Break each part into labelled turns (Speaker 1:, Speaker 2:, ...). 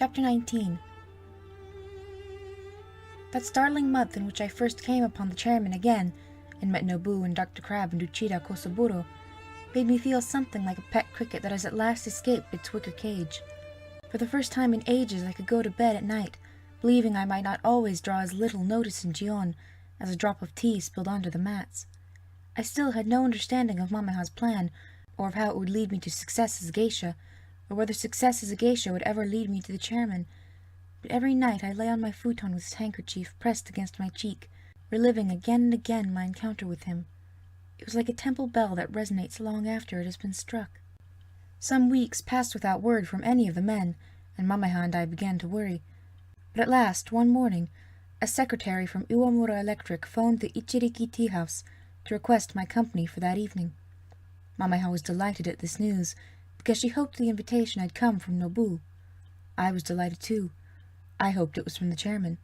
Speaker 1: Chapter 19. That startling month in which I first came upon the chairman again, and met Nobu and Dr. Crab and Uchida Kosaburo, made me feel something like a pet cricket that has at last escaped its wicker cage. For the first time in ages I could go to bed at night, believing I might not always draw as little notice in Gion as a drop of tea spilled onto the mats. I still had no understanding of Mamaha's plan, or of how it would lead me to success as a geisha, or whether success as a geisha would ever lead me to the chairman. But every night I lay on my futon with his handkerchief pressed against my cheek, reliving again and again my encounter with him. It was like a temple bell that resonates long after it has been struck. Some weeks passed without word from any of the men, and Mamaha and I began to worry. But at last, one morning, a secretary from Iwamura Electric phoned the Ichiriki tea house to request my company for that evening. Mamaha was delighted at this news, because she hoped the invitation had come from Nobu. I was delighted too. I hoped it was from the chairman.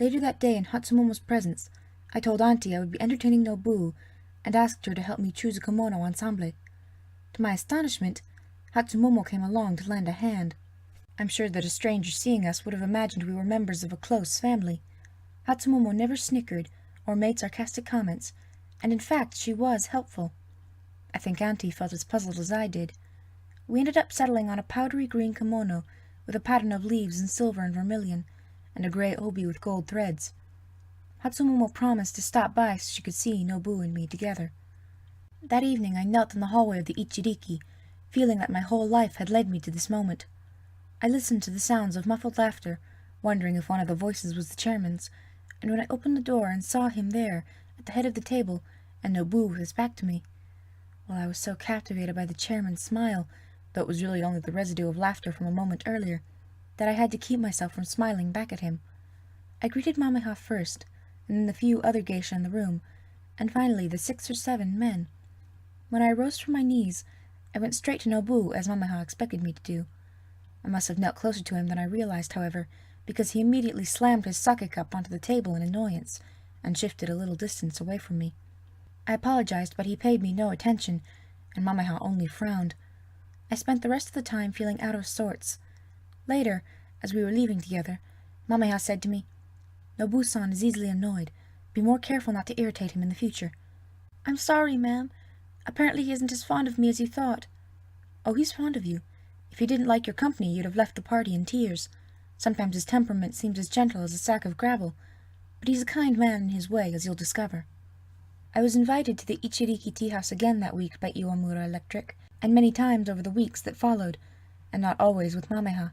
Speaker 1: Later that day, in Hatsumomo's presence, I told Auntie I would be entertaining Nobu, and asked her to help me choose a kimono ensemble. To my astonishment, Hatsumomo came along to lend a hand. I'm sure that a stranger seeing us would have imagined we were members of a close family. Hatsumomo never snickered or made sarcastic comments, and in fact she was helpful. I think Auntie felt as puzzled as I did. We ended up settling on a powdery green kimono with a pattern of leaves in silver and vermilion, and a grey obi with gold threads. Hatsumomo promised to stop by so she could see Nobu and me together. That evening I knelt in the hallway of the Ichiriki, feeling that my whole life had led me to this moment. I listened to the sounds of muffled laughter, wondering if one of the voices was the chairman's, and when I opened the door and saw him there, at the head of the table, and Nobu with his back to me, well, I was so captivated by the chairman's smile, though it was really only the residue of laughter from a moment earlier, that I had to keep myself from smiling back at him. I greeted Mamaha first, and then the few other geisha in the room, and finally the 6 or 7 men. When I rose from my knees, I went straight to Nobu, as Mamaha expected me to do. I must have knelt closer to him than I realized, however, because he immediately slammed his sake cup onto the table in annoyance, and shifted a little distance away from me. I apologized, but he paid me no attention, and Mamaha only frowned. I spent the rest of the time feeling out of sorts. Later, as we were leaving together, Mamaha said to me, "Nobu-san is easily annoyed. Be more careful not to irritate him in the future." "I'm sorry, ma'am. Apparently he isn't as fond of me as you thought." "Oh, he's fond of you. If he didn't like your company, you'd have left the party in tears. Sometimes his temperament seems as gentle as a sack of gravel, but he's a kind man in his way, as you'll discover." I was invited to the Ichiriki tea house again that week by Iwamura Electric, and many times over the weeks that followed, and not always with Mamaha.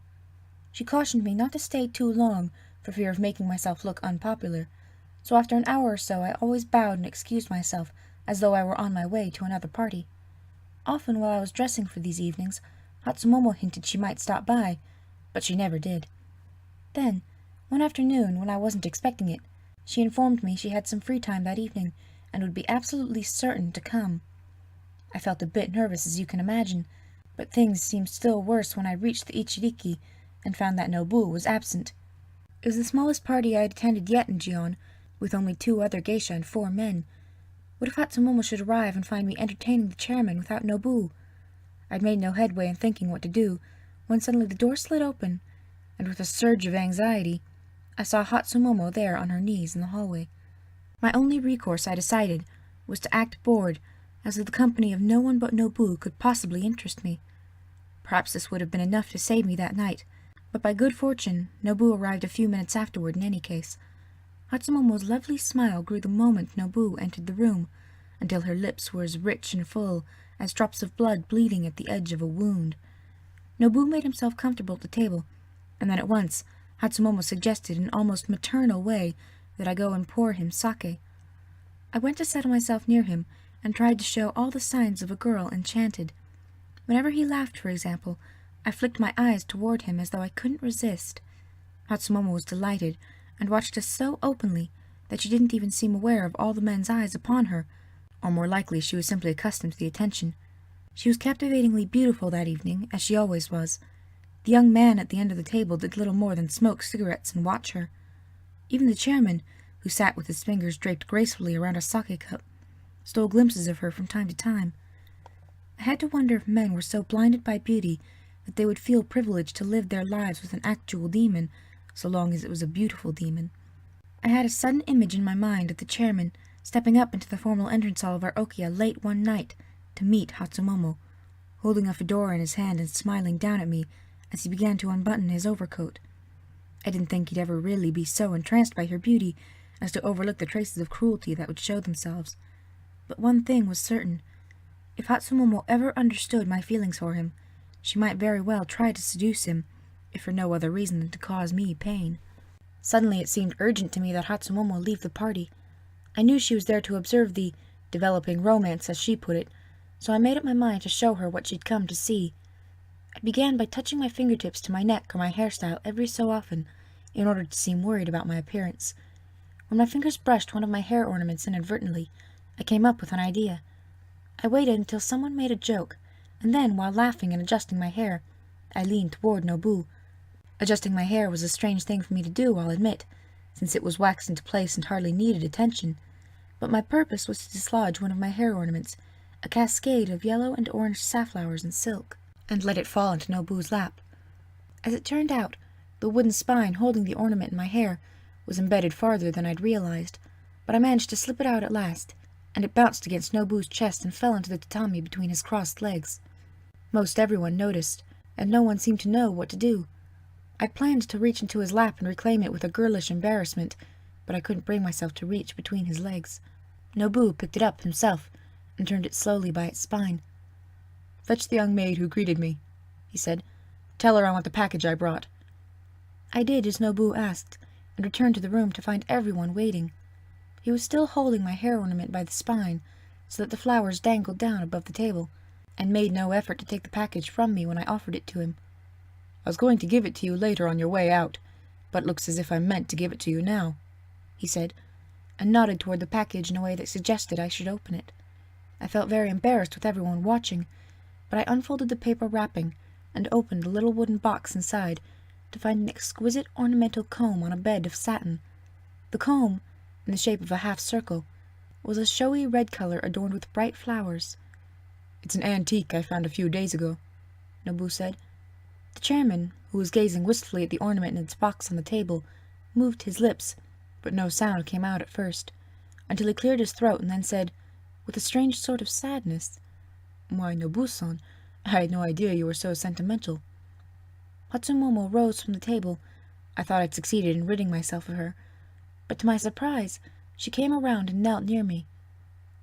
Speaker 1: She cautioned me not to stay too long, for fear of making myself look unpopular, so after an hour or so I always bowed and excused myself, as though I were on my way to another party. Often while I was dressing for these evenings, Hatsumomo hinted she might stop by, but she never did. Then, one afternoon, when I wasn't expecting it, she informed me she had some free time that evening, and would be absolutely certain to come. I felt a bit nervous, as you can imagine, but things seemed still worse when I reached the Ichiriki and found that Nobu was absent. It was the smallest party I had attended yet in Gion, with only 2 other geisha and 4 men. What if Hatsumomo should arrive and find me entertaining the chairman without Nobu? I'd made no headway in thinking what to do, when suddenly the door slid open, and with a surge of anxiety, I saw Hatsumomo there on her knees in the hallway. My only recourse, I decided, was to act bored, as though the company of no one but Nobu could possibly interest me. Perhaps this would have been enough to save me that night, but by good fortune, Nobu arrived a few minutes afterward in any case. Hatsumomo's lovely smile grew the moment Nobu entered the room, until her lips were as rich and full as drops of blood bleeding at the edge of a wound. Nobu made himself comfortable at the table, and then at once Hatsumomo suggested in an almost maternal way that I go and pour him sake. I went to settle myself near him, and tried to show all the signs of a girl enchanted. Whenever he laughed, for example, I flicked my eyes toward him as though I couldn't resist. Hatsumomo was delighted, and watched us so openly that she didn't even seem aware of all the men's eyes upon her, or more likely she was simply accustomed to the attention. She was captivatingly beautiful that evening, as she always was. The young man at the end of the table did little more than smoke cigarettes and watch her. Even the chairman, who sat with his fingers draped gracefully around a sake cup, stole glimpses of her from time to time. I had to wonder if men were so blinded by beauty that they would feel privileged to live their lives with an actual demon, so long as it was a beautiful demon. I had a sudden image in my mind of the chairman stepping up into the formal entrance hall of our okia late one night to meet Hatsumomo, holding a fedora in his hand and smiling down at me as he began to unbutton his overcoat. I didn't think he'd ever really be so entranced by her beauty as to overlook the traces of cruelty that would show themselves. But one thing was certain. If Hatsumomo ever understood my feelings for him, she might very well try to seduce him, if for no other reason than to cause me pain. Suddenly it seemed urgent to me that Hatsumomo leave the party. I knew she was there to observe the developing romance, as she put it, so I made up my mind to show her what she'd come to see. I began by touching my fingertips to my neck or my hairstyle every so often, in order to seem worried about my appearance. When my fingers brushed one of my hair ornaments inadvertently, I came up with an idea. I waited until someone made a joke, and then, while laughing and adjusting my hair, I leaned toward Nobu. Adjusting my hair was a strange thing for me to do, I'll admit, since it was waxed into place and hardly needed attention, but my purpose was to dislodge one of my hair ornaments, a cascade of yellow and orange safflowers and silk, and let it fall into Nobu's lap. As it turned out, the wooden spine holding the ornament in my hair was embedded farther than I'd realized, but I managed to slip it out at last, and it bounced against Nobu's chest and fell into the tatami between his crossed legs. Most everyone noticed, and no one seemed to know what to do. I planned to reach into his lap and reclaim it with a girlish embarrassment, but I couldn't bring myself to reach between his legs. Nobu picked it up himself and turned it slowly by its spine. "Fetch the young maid who greeted me," he said. "Tell her I want the package I brought." I did as Nobu asked, and returned to the room to find everyone waiting. He was still holding my hair ornament by the spine, so that the flowers dangled down above the table, and made no effort to take the package from me when I offered it to him. "I was going to give it to you later on your way out, but it looks as if I meant to give it to you now," he said, and nodded toward the package in a way that suggested I should open it. I felt very embarrassed with everyone watching, but I unfolded the paper wrapping and opened the little wooden box inside to find an exquisite ornamental comb on a bed of satin. The comb, in the shape of a half-circle, was a showy red color adorned with bright flowers. "It's an antique I found a few days ago," Nobu said. The chairman, who was gazing wistfully at the ornament in its box on the table, moved his lips, but no sound came out at first, until he cleared his throat and then said, with a strange sort of sadness, "Why, Nobu-san, I had no idea you were so sentimental." Hatsumomo rose from the table. I thought I'd succeeded in ridding myself of her, but to my surprise, she came around and knelt near me.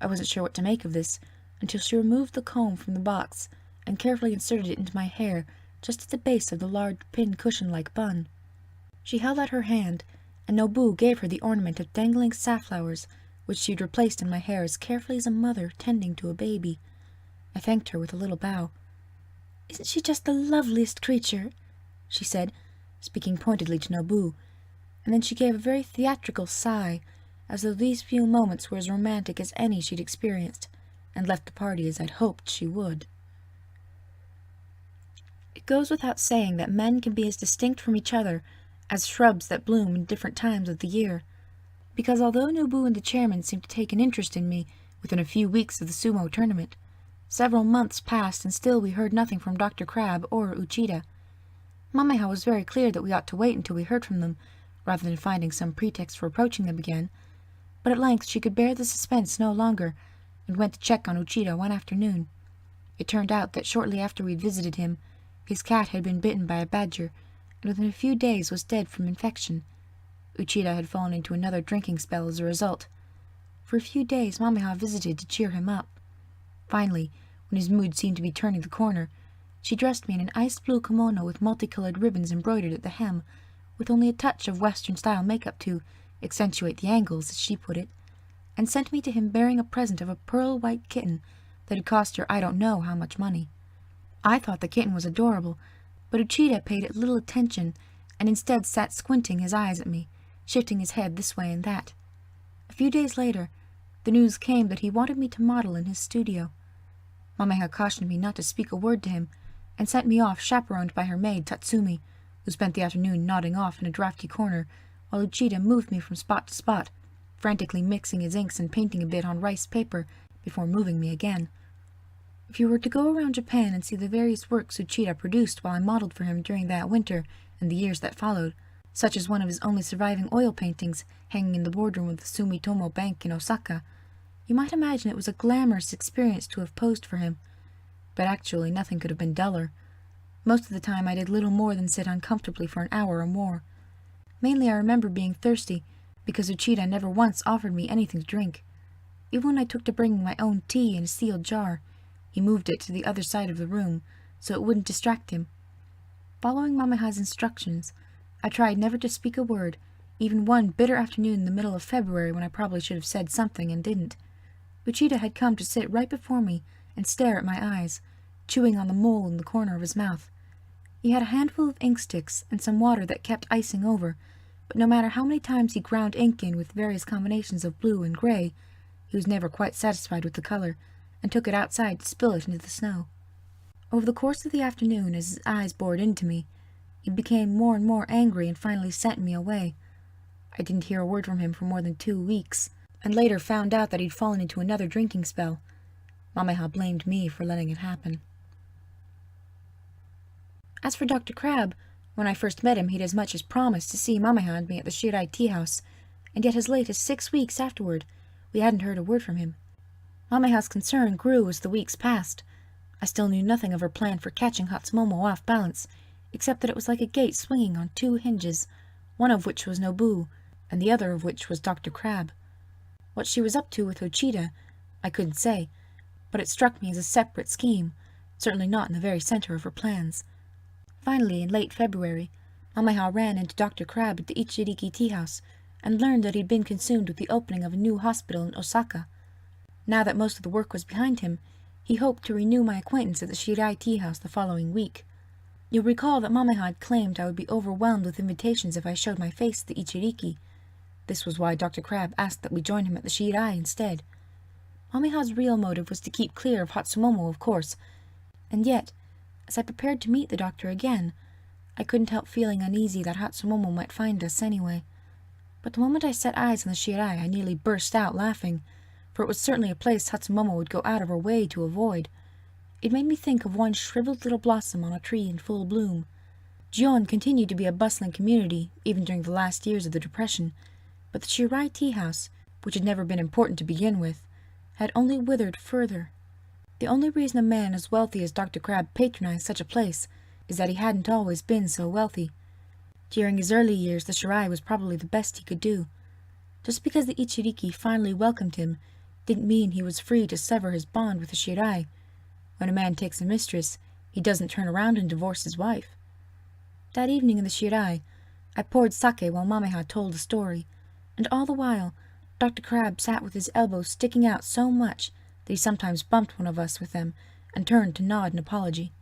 Speaker 1: I wasn't sure what to make of this, until she removed the comb from the box and carefully inserted it into my hair just at the base of the large pin-cushion-like bun. She held out her hand, and Nobu gave her the ornament of dangling safflowers, which she had replaced in my hair as carefully as a mother tending to a baby. I thanked her with a little bow. "Isn't she just the loveliest creature?" she said, speaking pointedly to Nobu, and then she gave a very theatrical sigh, as though these few moments were as romantic as any she'd experienced, and left the party as I'd hoped she would. It goes without saying that men can be as distinct from each other as shrubs that bloom in different times of the year, because although Nobu and the chairman seemed to take an interest in me within a few weeks of the sumo tournament, several months passed and still we heard nothing from Dr. Crabbe or Uchida. Mameha was very clear that we ought to wait until we heard from them, rather than finding some pretext for approaching them again, but at length she could bear the suspense no longer, and went to check on Uchida one afternoon. It turned out that shortly after we'd visited him, his cat had been bitten by a badger, and within a few days was dead from infection. Uchida had fallen into another drinking spell as a result. For a few days Mameha visited to cheer him up. Finally, when his mood seemed to be turning the corner, she dressed me in an ice-blue kimono with multicolored ribbons embroidered at the hem, with only a touch of Western-style makeup to accentuate the angles, as she put it, and sent me to him bearing a present of a pearl-white kitten that had cost her I don't know how much money. I thought the kitten was adorable, but Uchida paid it little attention, and instead sat squinting his eyes at me, shifting his head this way and that. A few days later, the news came that he wanted me to model in his studio. Mameha cautioned me not to speak a word to him, and sent me off chaperoned by her maid Tatsumi, who spent the afternoon nodding off in a draughty corner, while Uchida moved me from spot to spot, frantically mixing his inks and painting a bit on rice paper before moving me again. If you were to go around Japan and see the various works Uchida produced while I modeled for him during that winter and the years that followed, such as one of his only surviving oil paintings hanging in the boardroom of the Sumitomo Bank in Osaka, you might imagine it was a glamorous experience to have posed for him. But actually nothing could have been duller. Most of the time I did little more than sit uncomfortably for an hour or more. Mainly I remember being thirsty, because Uchida never once offered me anything to drink. Even when I took to bringing my own tea in a sealed jar, he moved it to the other side of the room, so it wouldn't distract him. Following Mamaha's instructions, I tried never to speak a word, even one bitter afternoon in the middle of February when I probably should have said something and didn't. Uchida had come to sit right before me and stare at my eyes, chewing on the mole in the corner of his mouth. He had a handful of ink sticks and some water that kept icing over, but no matter how many times he ground ink in with various combinations of blue and gray, he was never quite satisfied with the color, and took it outside to spill it into the snow. Over the course of the afternoon, as his eyes bored into me, he became more and more angry and finally sent me away. I didn't hear a word from him for more than 2 weeks, and later found out that he'd fallen into another drinking spell. Mamaha blamed me for letting it happen. As for Dr. Crabbe, when I first met him he'd as much as promised to see Mamaha and me at the Shirai tea house, and yet as late as 6 weeks afterward we hadn't heard a word from him. Mamaha's concern grew as the weeks passed. I still knew nothing of her plan for catching Hatsumomo off balance, except that it was like a gate swinging on 2 hinges, one of which was Nobu, and the other of which was Dr. Crabbe. What she was up to with Uchida, I couldn't say, but it struck me as a separate scheme, certainly not in the very center of her plans. Finally, in late February, Mamaha ran into Dr. Crabbe at the Ichiriki tea house, and learned that he'd been consumed with the opening of a new hospital in Osaka. Now that most of the work was behind him, he hoped to renew my acquaintance at the Shirai tea house the following week. You'll recall that Mamaha had claimed I would be overwhelmed with invitations if I showed my face at the Ichiriki. This was why Dr. Crabbe asked that we join him at the Shirai instead. Mamaha's real motive was to keep clear of Hatsumomo, of course, and yet, as I prepared to meet the doctor again, I couldn't help feeling uneasy that Hatsumomo might find us anyway. But the moment I set eyes on the Shirai, I nearly burst out laughing, for it was certainly a place Hatsumomo would go out of her way to avoid. It made me think of one shriveled little blossom on a tree in full bloom. Gion continued to be a bustling community, even during the last years of the Depression, but the Shirai tea house, which had never been important to begin with, had only withered further. The only reason a man as wealthy as Dr. Crabbe patronized such a place is that he hadn't always been so wealthy. During his early years, the Shirai was probably the best he could do. Just because the Ichiriki finally welcomed him didn't mean he was free to sever his bond with the Shirai. When a man takes a mistress, he doesn't turn around and divorce his wife. That evening in the Shirai, I poured sake while Mamaha told the story, and all the while, Dr. Crabbe sat with his elbows sticking out so much that he sometimes bumped one of us with them and turned to nod an apology.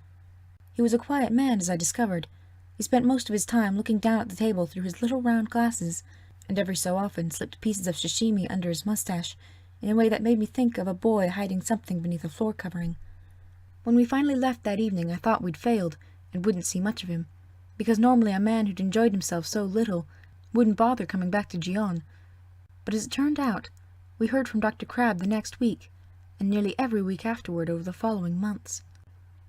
Speaker 1: He was a quiet man, as I discovered. He spent most of his time looking down at the table through his little round glasses, and every so often slipped pieces of sashimi under his mustache in a way that made me think of a boy hiding something beneath a floor covering. When we finally left that evening, I thought we'd failed and wouldn't see much of him, because normally a man who'd enjoyed himself so little wouldn't bother coming back to Gion. But as it turned out, we heard from Dr. Crabbe the next week, and nearly every week afterward over the following months.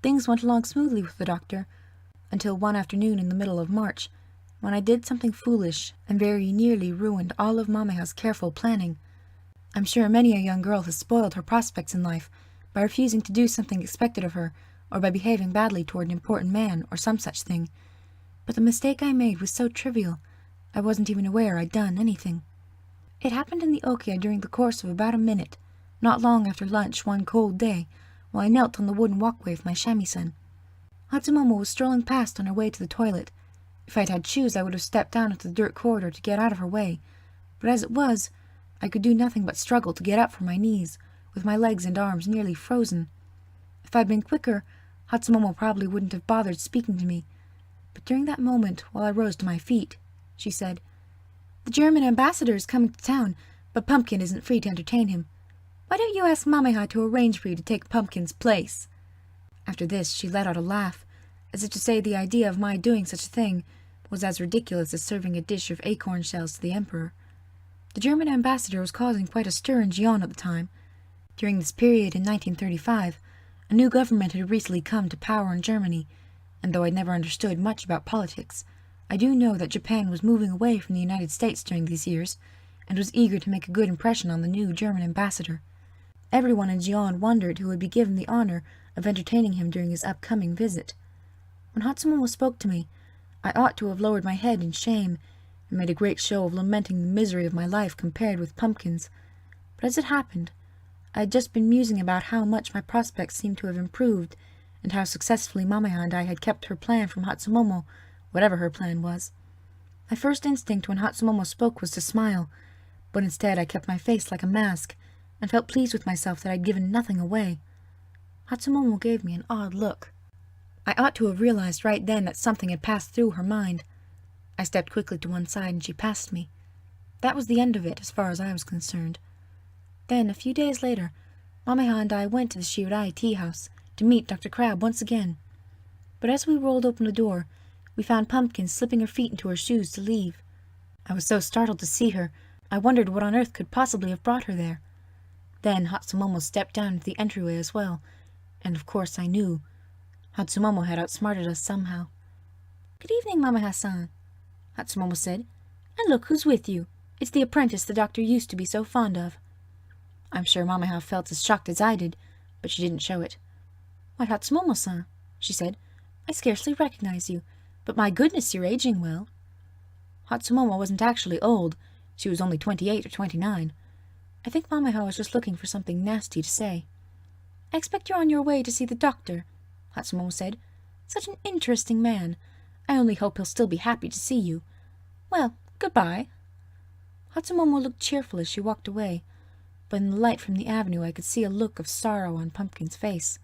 Speaker 1: Things went along smoothly with the doctor, until one afternoon in the middle of March, when I did something foolish and very nearly ruined all of Mamaha's careful planning. I'm sure many a young girl has spoiled her prospects in life by refusing to do something expected of her, or by behaving badly toward an important man, or some such thing. But the mistake I made was so trivial, I wasn't even aware I'd done anything. It happened in the Okia during the course of about a minute, not long after lunch one cold day, while I knelt on the wooden walkway with my shamisen. Hatsumomo was strolling past on her way to the toilet. If I'd had shoes, I would have stepped down into the dirt corridor to get out of her way, but as it was, I could do nothing but struggle to get up from my knees, with my legs and arms nearly frozen. If I'd been quicker, Hatsumomo probably wouldn't have bothered speaking to me, but during that moment, while I rose to my feet, she said, "The German ambassador is coming to town, but Pumpkin isn't free to entertain him. Why don't you ask Mamaha to arrange for you to take Pumpkin's place?" After this, she let out a laugh, as if to say the idea of my doing such a thing was as ridiculous as serving a dish of acorn shells to the Emperor. The German ambassador was causing quite a stir in Gion at the time. During this period in 1935, A new government had recently come to power in Germany, and though I'd never understood much about politics, I do know that Japan was moving away from the United States during these years, and was eager to make a good impression on the new German ambassador. Everyone in Gion wondered who would be given the honor of entertaining him during his upcoming visit. When Hatsumomo spoke to me, I ought to have lowered my head in shame and made a great show of lamenting the misery of my life compared with Pumpkin's. But as it happened, I had just been musing about how much my prospects seemed to have improved, and how successfully Mamaha and I had kept her plan from Hatsumomo, whatever her plan was. My first instinct when Hatsumomo spoke was to smile, but instead I kept my face like a mask, and felt pleased with myself that I'd given nothing away. Hatsumomo gave me an odd look. I ought to have realized right then that something had passed through her mind. I stepped quickly to one side and she passed me. That was the end of it, as far as I was concerned. Then, a few days later, Mamaha and I went to the Shirai tea house to meet Dr. Crabbe once again. But as we rolled open the door, we found Pumpkin slipping her feet into her shoes to leave. I was so startled to see her, I wondered what on earth could possibly have brought her there. Then Hatsumomo stepped down into the entryway as well, and of course I knew. Hatsumomo had outsmarted us somehow. "Good evening, Mamaha-san," Hatsumomo said. "And look who's with you. It's the apprentice the doctor used to be so fond of." I'm sure Mamaha felt as shocked as I did, but she didn't show it. "Why, Hatsumomo-san," she said, "I scarcely recognize you, but my goodness, you're aging well." Hatsumomo wasn't actually old. She was only 28 or 29. I think Mamaha was just looking for something nasty to say. "I expect you're on your way to see the doctor," Hatsumomo said. "Such an interesting man. I only hope he'll still be happy to see you. Well, goodbye." Hatsumomo looked cheerful as she walked away, but in the light from the avenue I could see a look of sorrow on Pumpkin's face.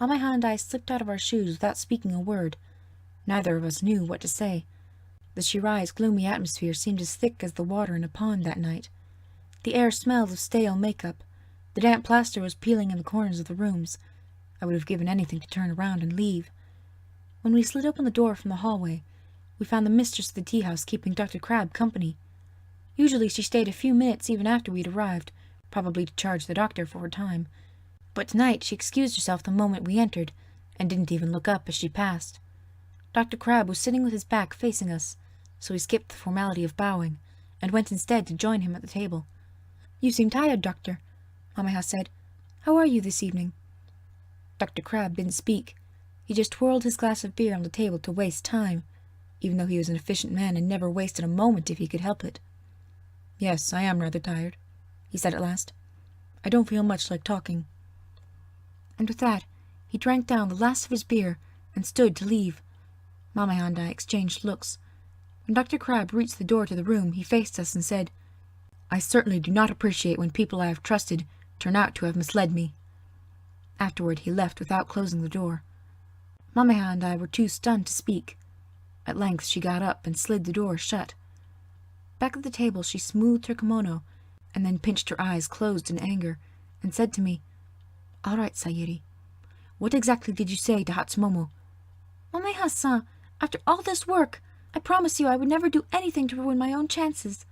Speaker 1: Mamaha and I slipped out of our shoes without speaking a word. Neither of us knew what to say. The Shirai's gloomy atmosphere seemed as thick as the water in a pond that night. The air smelled of stale makeup. The damp plaster was peeling in the corners of the rooms. I would have given anything to turn around and leave. When we slid open the door from the hallway, we found the mistress of the tea-house keeping Dr. Crabbe company. Usually she stayed a few minutes even after we'd arrived, probably to charge the doctor for her time. But tonight she excused herself the moment we entered, and didn't even look up as she passed. Dr. Crabbe was sitting with his back facing us, so we skipped the formality of bowing, and went instead to join him at the table. "You seem tired, Doctor," Mamaha said. "How are you this evening?" Dr. Crabbe didn't speak. He just twirled his glass of beer on the table to waste time, even though he was an efficient man and never wasted a moment if he could help it. "Yes, I am rather tired," he said at last. "I don't feel much like talking." And with that, he drank down the last of his beer and stood to leave. Mamaha and I exchanged looks. When Dr. Crabbe reached the door to the room, he faced us and said, "I certainly do not appreciate when people I have trusted turn out to have misled me." Afterward he left without closing the door. Mamaha and I were too stunned to speak. At length she got up and slid the door shut. Back at the table she smoothed her kimono, and then pinched her eyes closed in anger, and said to me, "All right, Sayuri. What exactly did you say to Hatsumomo?" "Mamaha-san, after all this work, I promise you I would never do anything to ruin my own chances."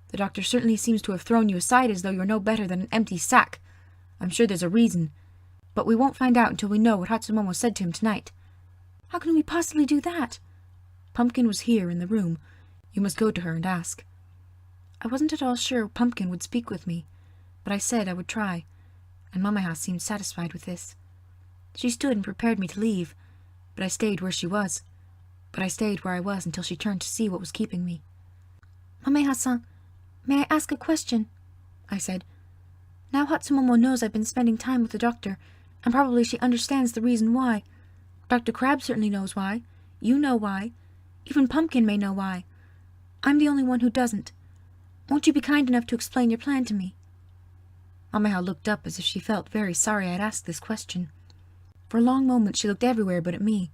Speaker 1: "The doctor certainly seems to have thrown you aside as though you're no better than an empty sack. I'm sure there's a reason. But we won't find out until we know what Hatsumomo said to him tonight." "How can we possibly do that?" "Pumpkin was here in the room. You must go to her and ask." I wasn't at all sure Pumpkin would speak with me, but I said I would try, and Mamaha seemed satisfied with this. She stood and prepared me to leave, but I stayed where she was. But I stayed where I was until she turned to see what was keeping me. "Mamaha-san, may I ask a question?" I said. "Now Hatsumomo knows I've been spending time with the doctor, and probably she understands the reason why. Dr. Crabbe certainly knows why. You know why. Even Pumpkin may know why. I'm the only one who doesn't. Won't you be kind enough to explain your plan to me?" Mamaha looked up as if she felt very sorry I'd asked this question. For a long moment she looked everywhere but at me,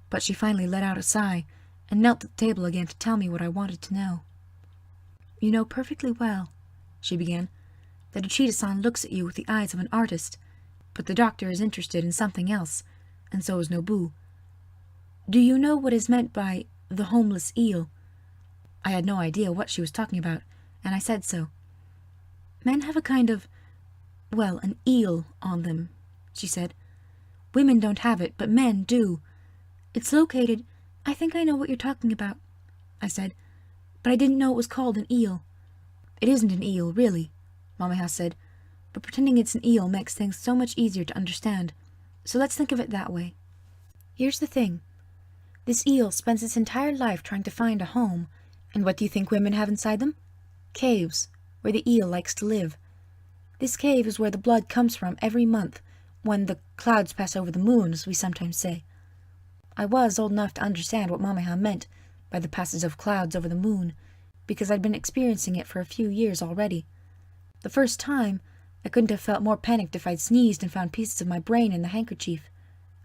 Speaker 1: but she finally let out a sigh and knelt at the table again to tell me what I wanted to know. "You know perfectly well," she began, "that Uchida-san looks at you with the eyes of an artist, but the doctor is interested in something else, and so is Nobu. Do you know what is meant by the homeless eel?" I had no idea what she was talking about, and I said so. "Men have a kind of, well, an eel on them," she said. Women don't have it, but men do. It's located— I think I know what you're talking about, I said, but I didn't know it was called an eel. It isn't an eel, really, Mamaha said, but pretending it's an eel makes things so much easier to understand. So let's think of it that way. Here's the thing. This eel spends its entire life trying to find a home, and what do you think women have inside them? Caves, where the eel likes to live. This cave is where the blood comes from every month, when the clouds pass over the moon, as we sometimes say. I was old enough to understand what Mamaha meant by the passage of clouds over the moon, because I'd been experiencing it for a few years already. The first time, I couldn't have felt more panicked if I'd sneezed and found pieces of my brain in the handkerchief.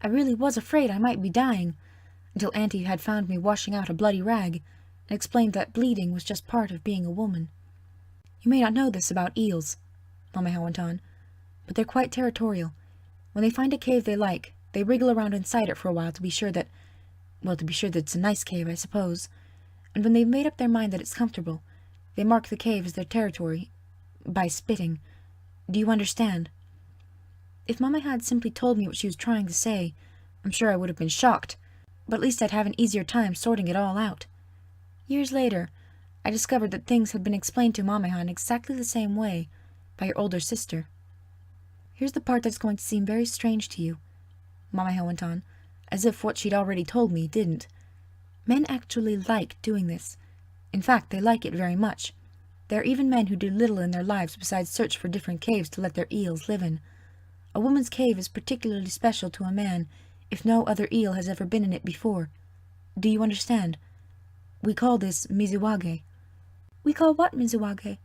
Speaker 1: I really was afraid I might be dying, until Auntie had found me washing out a bloody rag, and explained that bleeding was just part of being a woman. You may not know this about eels, Mamaha went on, but they're quite territorial. When they find a cave they like, they wriggle around inside it for a while to be sure that it's a nice cave, I suppose. And when they've made up their mind that it's comfortable, they mark the cave as their territory by spitting. Do you understand? If Mama had simply told me what she was trying to say, I'm sure I would have been shocked, but at least I'd have an easier time sorting it all out. Years later, I discovered that things had been explained to Mamaha in exactly the same way by her older sister. Here's the part that's going to seem very strange to you, Mamaha went on, as if what she'd already told me didn't. Men actually like doing this. In fact, they like it very much. There are even men who do little in their lives besides search for different caves to let their eels live in. A woman's cave is particularly special to a man if no other eel has ever been in it before. Do you understand? We call this mizuwage. We call what mizuwage?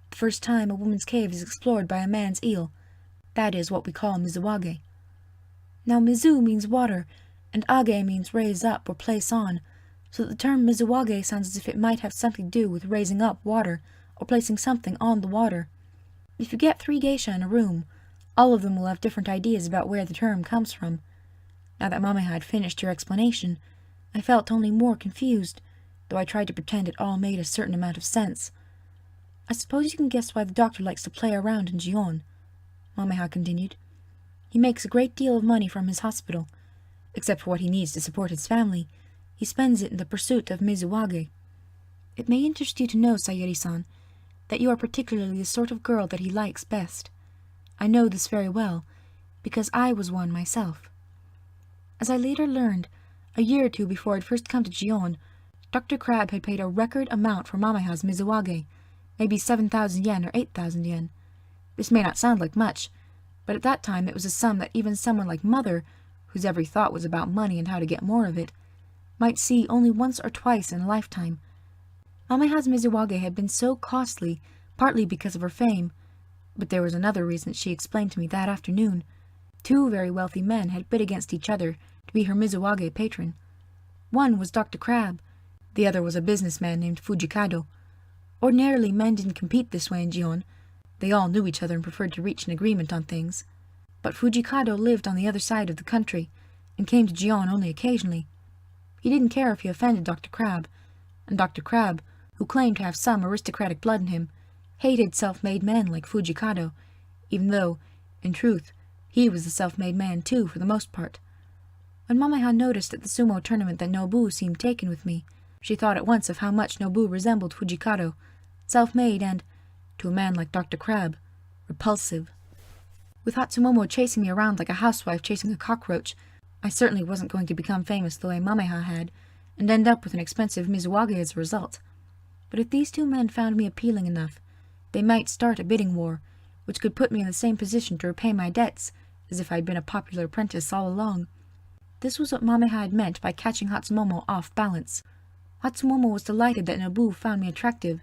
Speaker 1: The first time a woman's cave is explored by a man's eel. That is what we call mizuwage. Now mizu means water, and age means raise up or place on, so that the term mizuwage sounds as if it might have something to do with raising up water or placing something on the water. If you get 3 geisha in a room, all of them will have different ideas about where the term comes from. Now that Mama had finished her explanation, I felt only more confused, though I tried to pretend it all made a certain amount of sense. I suppose you can guess why the doctor likes to play around in Gion, Mamaha continued. He makes a great deal of money from his hospital. Except for what he needs to support his family, he spends it in the pursuit of mizuwage. It may interest you to know, Sayuri-san, that you are particularly the sort of girl that he likes best. I know this very well, because I was one myself. As I later learned, a year or 2 before I'd first come to Gion, Dr. Crabbe had paid a record amount for Mamaha's mizuwage, maybe 7,000 yen or 8,000 yen. This may not sound like much, but at that time it was a sum that even someone like Mother, whose every thought was about money and how to get more of it, might see only once or twice in a lifetime. Mamaha's mizuwage had been so costly, partly because of her fame, but there was another reason she explained to me that afternoon. 2 very wealthy men had bid against each other to be her mizuwage patron. One was Dr. Crabbe, the other was a businessman named Fujikado. Ordinarily men didn't compete this way in Gion. They all knew each other and preferred to reach an agreement on things. But Fujikado lived on the other side of the country, and came to Gion only occasionally. He didn't care if he offended Dr. Crabbe, and Dr. Crabbe, who claimed to have some aristocratic blood in him, hated self-made men like Fujikado, even though, in truth, he was a self-made man too, for the most part. When Mamaha noticed at the sumo tournament that Nobu seemed taken with me, she thought at once of how much Nobu resembled Fujikado, self-made and, to a man like Dr. Crabbe, repulsive. With Hatsumomo chasing me around like a housewife chasing a cockroach, I certainly wasn't going to become famous the way Mamaha had, and end up with an expensive mizuwage as a result. But if these 2 men found me appealing enough, they might start a bidding war, which could put me in the same position to repay my debts as if I'd been a popular apprentice all along. This was what Mamaha had meant by catching Hatsumomo off balance. Hatsumomo was delighted that Nobu found me attractive.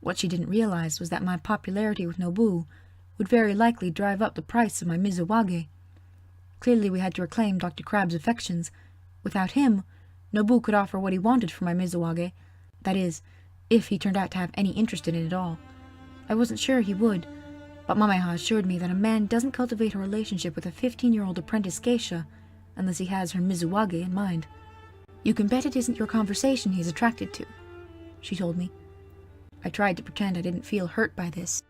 Speaker 1: What she didn't realize was that my popularity with Nobu would very likely drive up the price of my mizuwage. Clearly we had to reclaim Dr. Crabbe's affections. Without him, Nobu could offer what he wanted for my mizuwage, that is, if he turned out to have any interest in it at all. I wasn't sure he would, but Mamaha assured me that a man doesn't cultivate a relationship with a 15-year-old apprentice geisha unless he has her mizuwage in mind. You can bet it isn't your conversation he's attracted to, she told me. I tried to pretend I didn't feel hurt by this.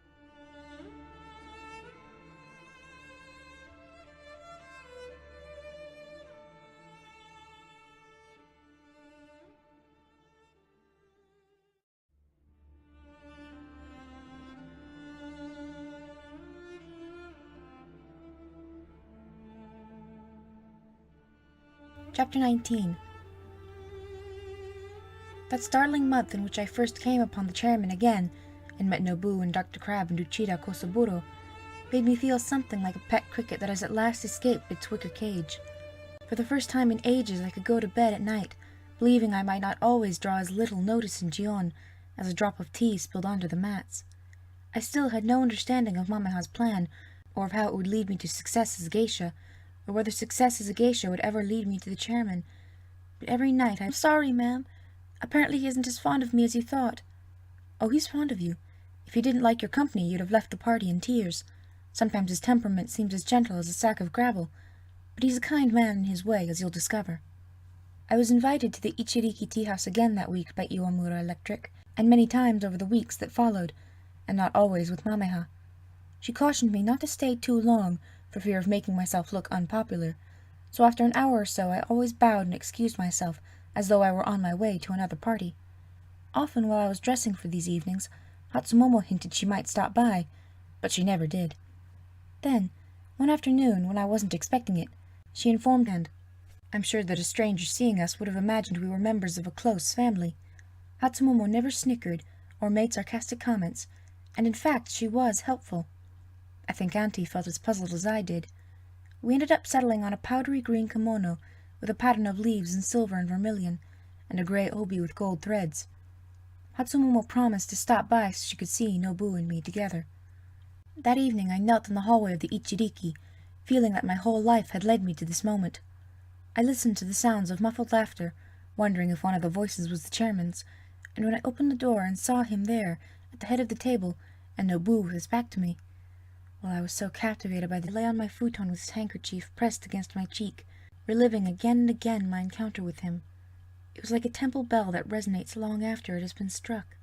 Speaker 1: Chapter 19. That startling month in which I first came upon the chairman again, and met Nobu and Dr. Crab and Uchida Kosaburo, made me feel something like a pet cricket that has at last escaped its wicker cage. For the first time in ages I could go to bed at night, believing I might not always draw as little notice in Gion as a drop of tea spilled onto the mats. I still had no understanding of Mamaha's plan, or of how it would lead me to success as a geisha, or whether success as a geisha would ever lead me to the chairman. But every night I'm sorry, ma'am. Apparently he isn't as fond of me as you thought. Oh, he's fond of you. If he didn't like your company, you'd have left the party in tears. Sometimes his temperament seems as gentle as a sack of gravel, but he's a kind man in his way, as you'll discover. I was invited to the Ichiriki tea house again that week by Iwamura Electric, and many times over the weeks that followed, and not always with Mamaha. She cautioned me not to stay too long, for fear of making myself look unpopular, so after an hour or so I always bowed and excused myself, as though I were on my way to another party. Often while I was dressing for these evenings, Hatsumomo hinted she might stop by, but she never did. Then, one afternoon, when I wasn't expecting it, she informed me. I'm sure that a stranger seeing us would have imagined we were members of a close family. Hatsumomo never snickered or made sarcastic comments, and in fact she was helpful. I think Auntie felt as puzzled as I did. We ended up settling on a powdery green kimono with a pattern of leaves in silver and vermilion, and a grey obi with gold threads. Hatsumomo promised to stop by so she could see Nobu and me together. That evening I knelt in the hallway of the Ichiriki, feeling that my whole life had led me to this moment. I listened to the sounds of muffled laughter, wondering if one of the voices was the chairman's, and when I opened the door and saw him there, at the head of the table, and Nobu with his back to me, well, I was so captivated by the lay on my futon with his handkerchief pressed against my cheek, reliving again and again my encounter with him. It was like a temple bell that resonates long after it has been struck.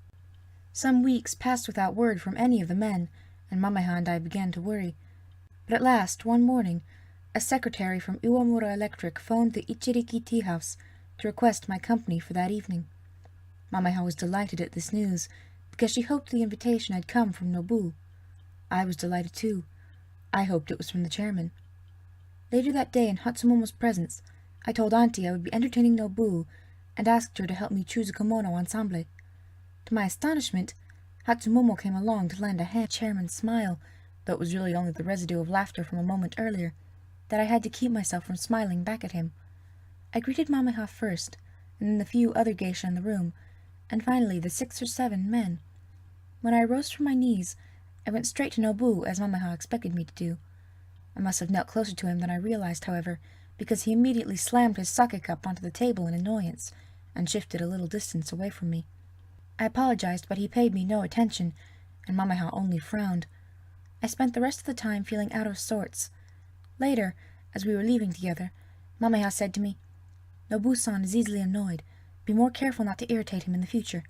Speaker 1: Some weeks passed without word from any of the men, and Mamaha and I began to worry. But at last, one morning, a secretary from Iwamura Electric phoned the Ichiriki tea house to request my company for that evening. Mamaha was delighted at this news, because she hoped the invitation had come from Nobu. I was delighted too. I hoped it was from the chairman. Later that day, in Hatsumomo's presence, I told Auntie I would be entertaining Nobu, and asked her to help me choose a kimono ensemble. To my astonishment, Hatsumomo came along to lend a hand. The chairman's smile, though it was really only the residue of laughter from a moment earlier, that I had to keep myself from smiling back at him. I greeted Mamaha first, and then the few other geisha in the room, and finally the 6 or 7 men. When I rose from my knees, I went straight to Nobu, as Mamaha expected me to do. I must have knelt closer to him than I realized, however, because he immediately slammed his sake cup onto the table in annoyance, and shifted a little distance away from me. I apologized, but he paid me no attention, and Mamaha only frowned. I spent the rest of the time feeling out of sorts. Later, as we were leaving together, Mamaha said to me, "Nobu-san is easily annoyed. Be more careful not to irritate him in the future."